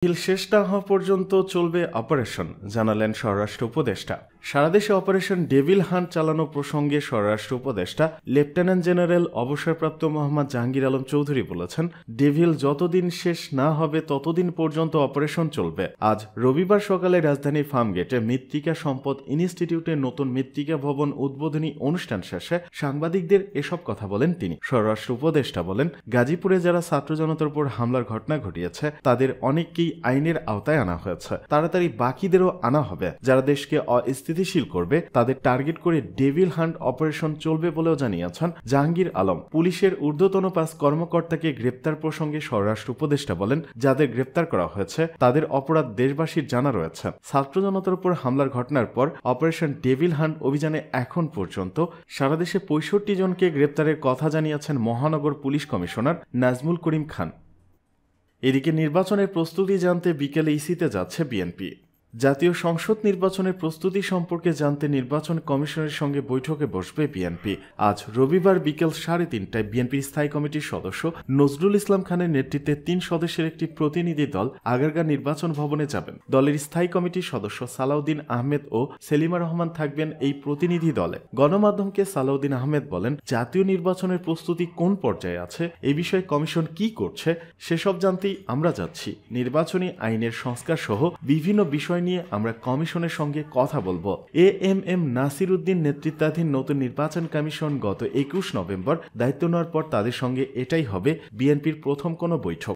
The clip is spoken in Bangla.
বিল শেষ না হওয়া পর্যন্ত চলবে অপারেশন, জানালেন স্বরাষ্ট্র উপদেষ্টা। সারা দেশে অপারেশন ডেভিল হান্ট চালানো প্রসঙ্গে স্বরাষ্ট্র উপদেষ্টা লেফটেন্যান্ট জেনারেল অবসরপ্রাপ্ত মোহাম্মদ জাহাঙ্গীর আলম চৌধুরী বলেছেন, ডেভিল যতদিন শেষ না হবে ততদিন পর্যন্ত অপারেশন চলবে। আজ রবিবার সকালে রাজধানীর ফার্মগেটে মৃত্তিকা সম্পদ ইনস্টিটিউটের নতুন মৃত্তিকা ভবন উদ্বোধনী অনুষ্ঠান শেষে সাংবাদিকদের এসব কথা বলেন তিনি। স্বরাষ্ট্র উপদেষ্টা বলেন, গাজীপুরে যারা ছাত্র জনতার উপর হামলার ঘটনা ঘটিয়েছে তাদের অনেককেই আইনের আওতায় আনা হয়েছে, তাড়াতাড়ি বাকিদেরও আনা হবে। যারা দেশকে অস্থিতিশীল করবে তাদের টার্গেট করে ডেভিল হান্ট অপারেশন চলবে বলেও জানিয়েছেন জাহাঙ্গীর আলম। পুলিশের ঊর্ধ্বতন ৫ কর্মকর্তাকে গ্রেপ্তার প্রসঙ্গে স্বরাষ্ট্র উপদেষ্টা বলেন, যাদের গ্রেপ্তার করা হয়েছে তাদের অপরাধ দেশবাসীর জানা রয়েছে। ছাত্র জনতার উপর হামলার ঘটনার পর অপারেশন ডেভিল হান্ট অভিযানে এখন পর্যন্ত সারা দেশে ৬৫ জনকে গ্রেপ্তারের কথা জানিয়েছেন মহানগর পুলিশ কমিশনার নাজমুল করিম খান। এদিকে নির্বাচনের প্রস্তুতি জানতে বিকেলে ইসিতে যাচ্ছে বিএনপি। জাতীয় সংসদ নির্বাচনের প্রস্তুতি সম্পর্কে জানতে নির্বাচন কমিশনের সঙ্গে বৈঠকে বসবে বিএনপি। আজ রবিবার বিকেল ৩:৩০টায় বিএনপির স্থায়ী কমিটির সদস্য নজরুল ইসলাম খানের নেতৃত্বে ৩ সদস্যের একটি প্রতিনিধি দল আগারগাঁ নির্বাচন ভবনে যাবেন। দলের স্থায়ী কমিটির সদস্য সালাউদ্দিন আহমেদ ও সেলিমা রহমান থাকবেন এই প্রতিনিধি দলে। গণমাধ্যমকে সালাউদ্দিন আহমেদ বলেন, জাতীয় নির্বাচনের প্রস্তুতি কোন পর্যায়ে আছে, এই বিষয়ে কমিশন কি করছে সেসব জানতেই আমরা যাচ্ছি। নির্বাচনী আইনের সংস্কার সহ বিভিন্ন বিষয় নিয়ে আমরা কমিশনের সঙ্গে কথা বলবো। এএমএম নাসির উদ্দিন নেতৃত্বাধীন নতুন নির্বাচন কমিশন গত ২১ নভেম্বর দায়িত্ব নেওয়ার পর তাদের সঙ্গে এটাই হবে বিএনপির প্রথম কোনো বৈঠক।